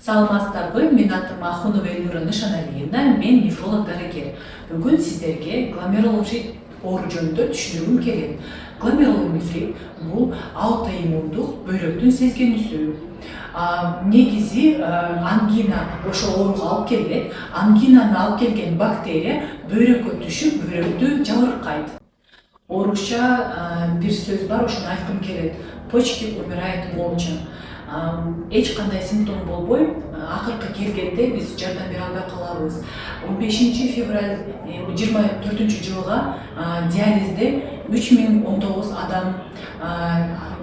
Саламатсыздарбы, мен атым Ахунова Эльмира Нышаналиевна, мен нефролог дарыгер. Бүгүн сиздерге гломерулонефрит оору жөнүндө түшүндүргүм келет. Гломерулонефрит бул аутоиммундук бөйрөктүн сезгенүүсү. Негизи ангина ошо ооруга алып келет. Ангинаны алып келген бактерия бөйрөккө түшүп, бөйрөктү жабыркайт. Орусча бир сөз бар, ошону айткым келет. Почки умирают молча. Эч кандай симптом болбой, акыркы келгенде биз жардам бере албай калабыз. 15 февраль 24 жылга диализде 3019 адам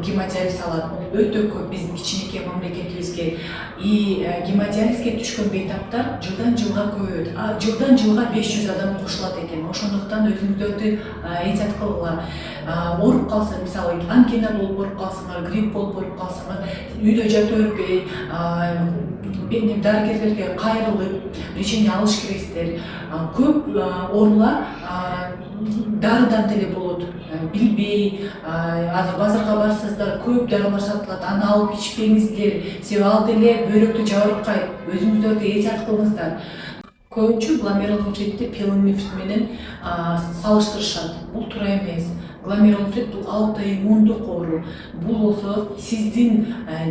гемодиализ алат. Өтө көп биздин кичинекей мамлекетибизге. Гемодиализге түшкөн бейтаптар жылдан жылга көбөйөт. Жылдан жылга 500 адам кошулат экен. Ошондуктан өзүңүздөрдү эhtiyat кылгыла. Ооруп калса, мисалы ангина болуп ооруп калсаңар, грипп болуп ооруп калсаңар, үйдө жата бербей, дарыгерлерге кайрылып, лечение алыш керексиздер. Көп оорулар дарыдан деле болот. Билбей, азыр базарга барсаңыздар, көп дарылар сатылат, аны алып ичпеңиздер. Себеби ал деле бөйрөктү жабыркайт. Өзүңүздөрдү эhtiyat кылыңыздар. Көбүнчө гломерулонефритти пилонефрит менен салыштырышат. Бул туура эмес. Гломерулонефрит бул аутоиммундук оору. Бул болсо сиздин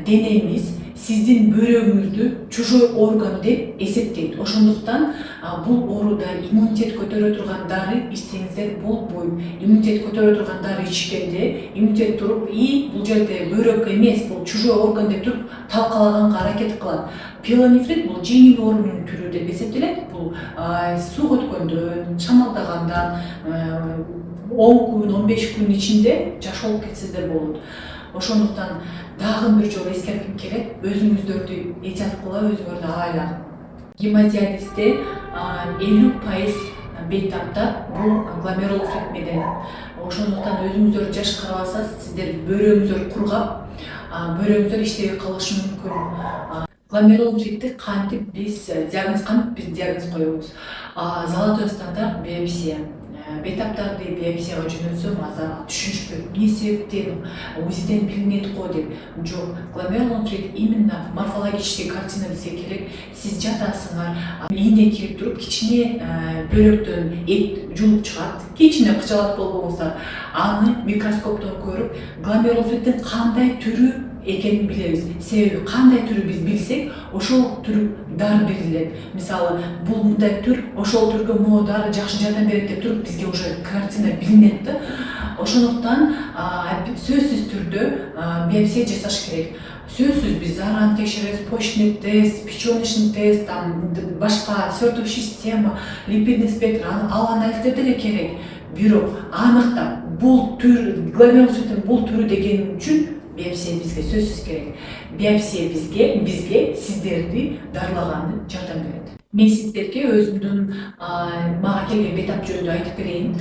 денеңиз, сиздин бөйрөгүңүздү чужой орган деп эсептейт. Ошондуктан бул ооруда иммунитет көтөрө турган дары ичсеңиздер болбойт. Иммунитет көтөрө турган дары ичкенде иммунитет туруп, бул жерде бөйрөк эмес, бул чужой орган деп туруп талкалаганга аракет кылат. Пилонефрит бул жеңил оорунун түрү деп эсептелет. Бул сууг өткөндөн, шамалдагандан 10 күн, 15 күн ичинде жашоо алып кетсеңиздер болот. Ошондуктан дагы бир жолу эскертким келет, өзүңүздөрдү эhtiyat кыла, өзүңөрдү абайла. Гемодиализде 50% бейтаптар бул гломерулонефрит менен. Ошондуктан өзүңүздөрдү жашкырбаса, сиздер бөйрөгүңүздөр кургап, бөйрөгүңүздөр иштебей калышы мүмкүн. Гломерулонефритти кантип биз диагноз коебуз? Золотой стандарт биопсия. Бейтаптарды биопсияга жөнөтсөм, азыр түшүнүшпөйт. Эмне себептен УЗИден билинет го деп. Жок, гломерулонефрит именно морфологический картина бизге керек. Сиз жатасыңар, ийне кирип туруп, кичине бөйрөктөн эт жулуп чыгат. Кичине кычалат болбоңуздар. Аны микроскоптон көрүп, гломерулонефриттин кандай түрү экенин билебиз. Себеби кандай түрү биз билсек, ошол түр дары берилет. Мисалы, бул мындай түр, ошол түргө могу дары жакшы жардам берет деп туруп бизге уже картина билинет да. Ошондуктан сөзсүз түрдө биопсия жасаш керек. Сөзсүз биз заран текшеребиз, почечный тест, печёночный тест, башка сортовый система, липидный спектр, ал анализдер деле керек. Бирок аныктап бул түр, гломерулонефриттин бул түрү деген үчүн биопсия бизге сөзсүз керек. Биопсия бизге сиздерди дарылаганды жардам берет. Мен сиздерге өзүмдүн мага келген бейтап жөнүндө айтып берейин.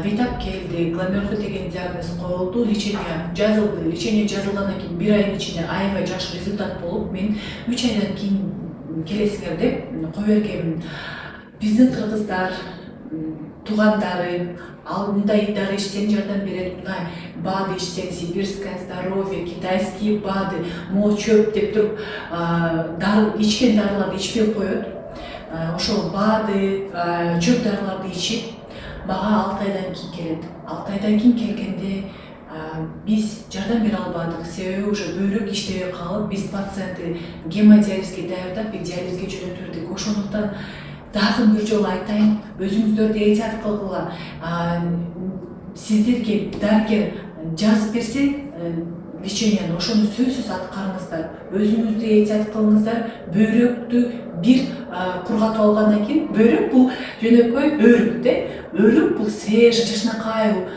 Бейтап келди, гломерулонефрит деген диагноз коюлду, лечение жазылды. Лечение жазылгандан кийин 1 айдын ичинде аябай жакшы результат болуп, мен 3 айдан кийин келесиңер деп кое бергенмин. Биздин кыргыздар, тугандары, мындай дары ичсең жардам берет, мындай БАДы ичсең, сибирское здоровье, китайские БАДы, чөп деп туруп, ичкен дарыларды ичпей коет. Ошол БАДы, чөп дарыларды ичип, мага 6 айдан кийин келет. 6 айдан кийин келгенде биз жардам бере албадык, себеби уже бөйрөк иштебей калып, биз пациентти гемодиализге даярдап, диализге жөнөтүрдүк. Ошондуктан дагы бир жолу айтайын, өзүңүздөрдү эhtiyat кылгыла. Сиздерге дарыгер жазып берсе, лечениени ошону сөзсүз аткарыңыздар. Өзүңүздү эhtiyat кылыңыздар. Бөйрөктү бир кургатып алгандан кийин, бөйрөк бул жөнөкөй өрүк де. Өрүк бул свежий, жакшынакай,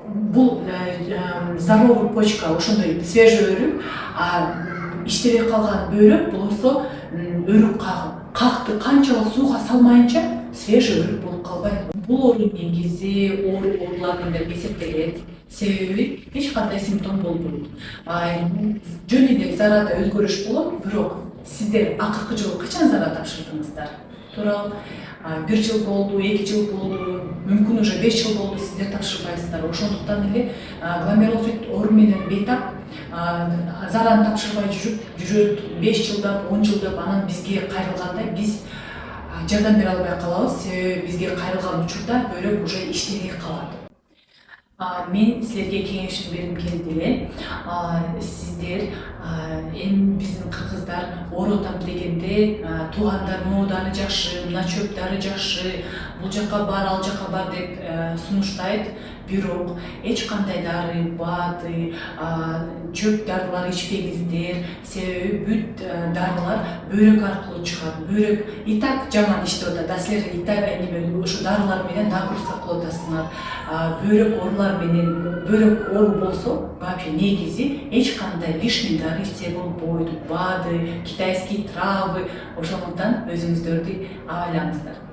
бул здоровый почка, ошондой свежий өрүк. Иштебей калган бөйрөк болсо өрүк какты канчалык сууга салмайынча свежий өрүк болуп калбайт. Бул оору негизи оорулар деп эсептелет. Себеби эч кандай симптом болбойт. Жөн эле зарада өзгөрүш болот, бирок сиздер акыркы жолу качан зара тапшырдыңыздар? Туурабы? 1 жыл болду, 2 жыл болду, мүмкүн уже 5 жыл болду сиздер тапшырбайсыздар. Ошондуктан эле гломерулонефрит оору менен бейтап заран тапшырбай жүрөт 5 жылдап 10 жылдап анан бизге кайрылганда биз жардам бере албай калабыз. Себеби бизге кайрылган учурда бөйрөк уже иштебей калат. Мен силерге кеңешим бергим келди эле. Сиздер эми биздин кыргыздар оорутам дегенде туугандар моодары жакшы, мына чөп дары жакшы, бул жака бар, ал жака бар деп сунуштайт. Бирок эч кандай дары, бааты, чөп дарылар ичпеңиздер. Себеби бүт дарылар бөйрөк аркылуу чыгат. Бөйрөк и так жаман иштеп атат. Да силер и так ошо дарылар менен нагрузка кылып атасыңар. Бөйрөк оорулар менен бөйрөк оору болсо, вообще негизи эч кандай лишний дары ичсе болбойт. БАДы, китайский травы, ошондуктан өзүңүздөрдү абайлаңыздар.